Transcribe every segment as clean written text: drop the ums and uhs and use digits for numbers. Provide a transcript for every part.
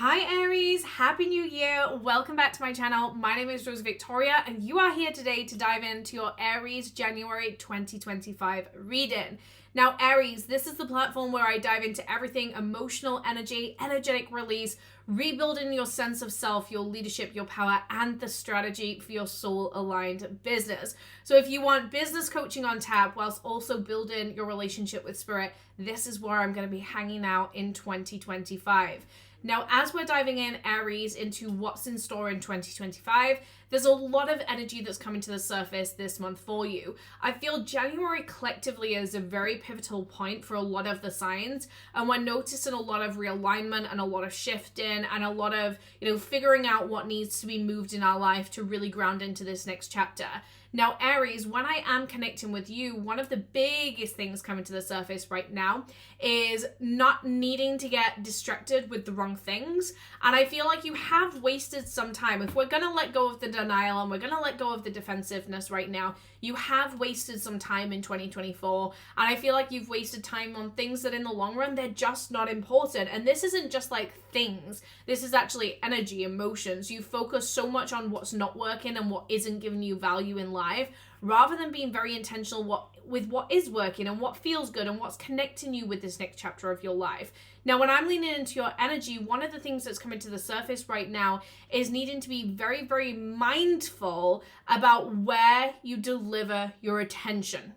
Hi Aries, Happy New Year. Welcome back to my channel. My name is Rose Victoria and you are here today to dive into your Aries January 2025 reading. Now Aries, this is the platform where I dive into everything emotional energy, energetic release, rebuilding your sense of self, your leadership, your power, and the strategy for your soul-aligned business. So if you want business coaching on tap whilst also building your relationship with spirit, this is where I'm going to be hanging out in 2025. Now, as we're diving in, Aries, into what's in store in 2025, there's a lot of energy that's coming to the surface this month for you. I feel January collectively is a very pivotal point for a lot of the signs, and we're noticing a lot of realignment and a lot of shifting and a lot of, figuring out what needs to be moved in our life to really ground into this next chapter. Now, Aries, when I am connecting with you, one of the biggest things coming to the surface right now is not needing to get distracted with the wrong things. And I feel like you have wasted some time. If we're going to let go of the denial and we're going to let go of the defensiveness right now, you have wasted some time in 2024. And I feel like you've wasted time on things that in the long run, they're just not important. And this isn't just like things. This is actually energy, emotions. You focus so much on what's not working and what isn't giving you value in life, rather than being very intentional with what is working and what feels good and what's connecting you with this next chapter of your life. Now, when I'm leaning into your energy, one of the things that's coming to the surface right now is needing to be very, very mindful about where you deliver your attention.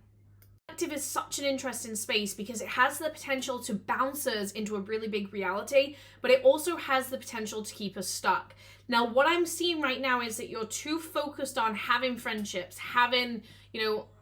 Is such an interesting space because it has the potential to bounce us into a really big reality, but it also has the potential to keep us stuck. Now, what I'm seeing right now is that you're too focused on having friendships, having,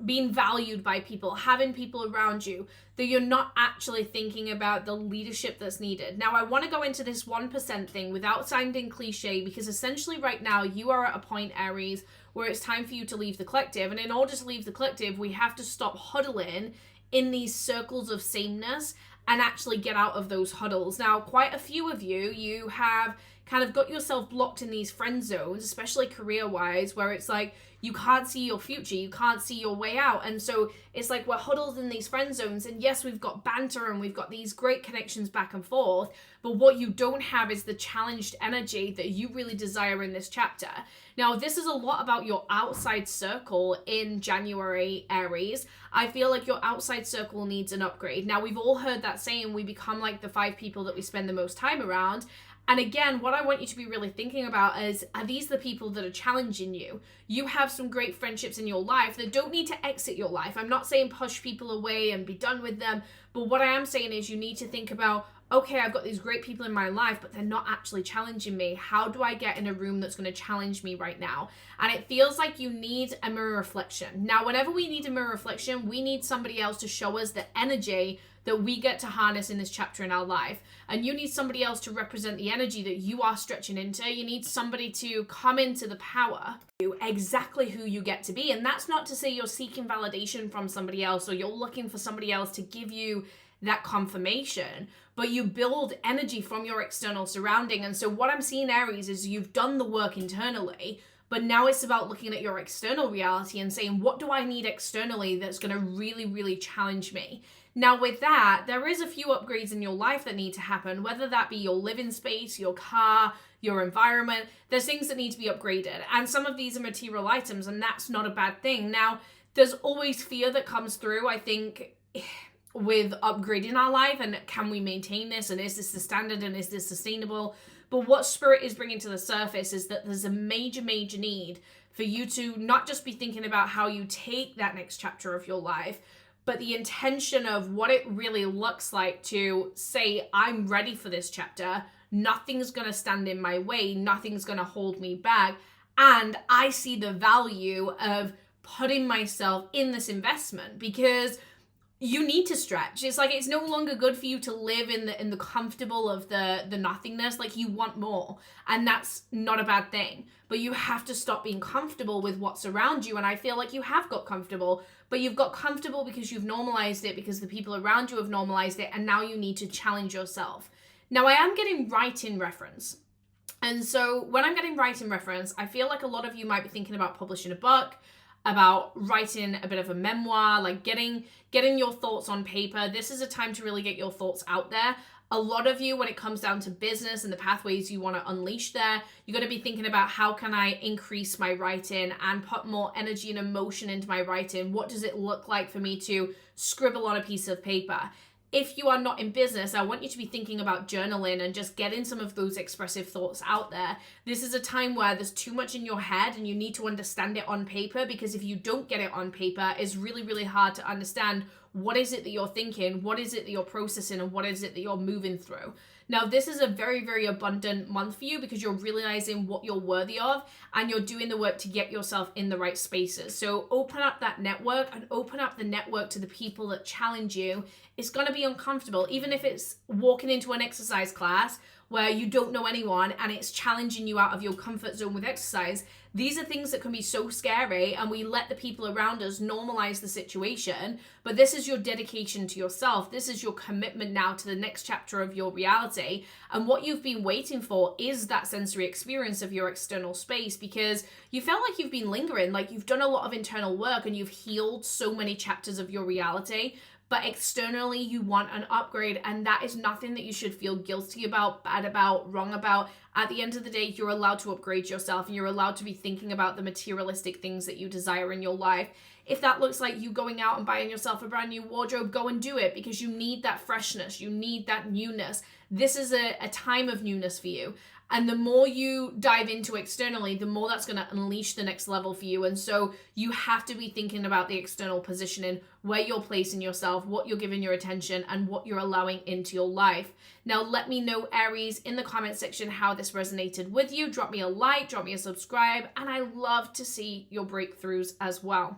being valued by people, having people around you, that you're not actually thinking about the leadership that's needed. Now, I want to go into this 1% thing without sounding cliche, because essentially right now you are at a point, Aries, where it's time for you to leave the collective. And in order to leave the collective, we have to stop huddling in these circles of sameness and actually get out of those huddles. Now, quite a few of you have kind of got yourself blocked in these friend zones, especially career-wise, where it's like you can't see your future, you can't see your way out. And so it's like we're huddled in these friend zones. And yes, we've got banter and we've got these great connections back and forth, but what you don't have is the challenged energy that you really desire in this chapter. Now, this is a lot about your outside circle in January, Aries. I feel like your outside circle needs an upgrade. Now, we've all heard that saying, we become like the 5 people that we spend the most time around. And again, what I want you to be really thinking about is, are these the people that are challenging you? You have some great friendships in your life that don't need to exit your life. I'm not saying push people away and be done with them. But what I am saying is you need to think about, okay, I've got these great people in my life, but they're not actually challenging me. How do I get in a room that's going to challenge me right now? And it feels like you need a mirror reflection. Now, whenever we need a mirror reflection, we need somebody else to show us the energy that we get to harness in this chapter in our life. And you need somebody else to represent the energy that you are stretching into. You need somebody to come into the power, exactly who you get to be. And that's not to say you're seeking validation from somebody else or you're looking for somebody else to give you that confirmation, but you build energy from your external surrounding. And so what I'm seeing, Aries, is you've done the work internally, but now it's about looking at your external reality and saying, what do I need externally that's going to really, really challenge me? Now, with that, there is a few upgrades in your life that need to happen, whether that be your living space, your car, your environment. There's things that need to be upgraded. And some of these are material items, and that's not a bad thing. Now, there's always fear that comes through, I think, with upgrading our life, and can we maintain this, and is this the standard, and is this sustainable? But what Spirit is bringing to the surface is that there's a major need for you to not just be thinking about how you take that next chapter of your life, but the intention of what it really looks like to say, I'm ready for this chapter. Nothing's going to stand in my way. Nothing's going to hold me back. And I see the value of putting myself in this investment, because you need to stretch. It's like, it's no longer good for you to live in the comfortable of the nothingness. Like, you want more, and that's not a bad thing, but you have to stop being comfortable with what's around you. And I feel like you have got comfortable, but you've got comfortable because you've normalized it, because the people around you have normalized it, and now you need to challenge yourself. Now, I am getting writing reference. And so when I'm getting writing reference, I feel like a lot of you might be thinking about publishing a book, about writing a bit of a memoir, like getting your thoughts on paper. This is a time to really get your thoughts out there. A lot of you, when it comes down to business and the pathways you want to unleash there, you're going to be thinking about how can I increase my writing and put more energy and emotion into my writing? What does it look like for me to scribble on a piece of paper? If you are not in business, I want you to be thinking about journaling and just getting some of those expressive thoughts out there. This is a time where there's too much in your head and you need to understand it on paper, because if you don't get it on paper, it's really, really hard to understand what is it that you're thinking, what is it that you're processing, and what is it that you're moving through. Now, this is a very, very abundant month for you because you're realizing what you're worthy of and you're doing the work to get yourself in the right spaces. So open up that network and open up the network to the people that challenge you. It's going to be uncomfortable, even if it's walking into an exercise class where you don't know anyone and it's challenging you out of your comfort zone with exercise. These are things that can be so scary, and we let the people around us normalize the situation. But this is your dedication to yourself. This is your commitment now to the next chapter of your reality. And what you've been waiting for is that sensory experience of your external space, because you felt like you've been lingering, like you've done a lot of internal work and you've healed so many chapters of your reality. But externally, you want an upgrade, and that is nothing that you should feel guilty about, bad about, wrong about. At the end of the day, you're allowed to upgrade yourself, and you're allowed to be thinking about the materialistic things that you desire in your life. If that looks like you going out and buying yourself a brand new wardrobe, go and do it, because you need that freshness. You need that newness. This is a time of newness for you. And the more you dive into externally, the more that's going to unleash the next level for you. And so you have to be thinking about the external positioning, where you're placing yourself, what you're giving your attention, and what you're allowing into your life. Now, let me know, Aries, in the comment section how this resonated with you. Drop me a like, drop me a subscribe, and I love to see your breakthroughs as well.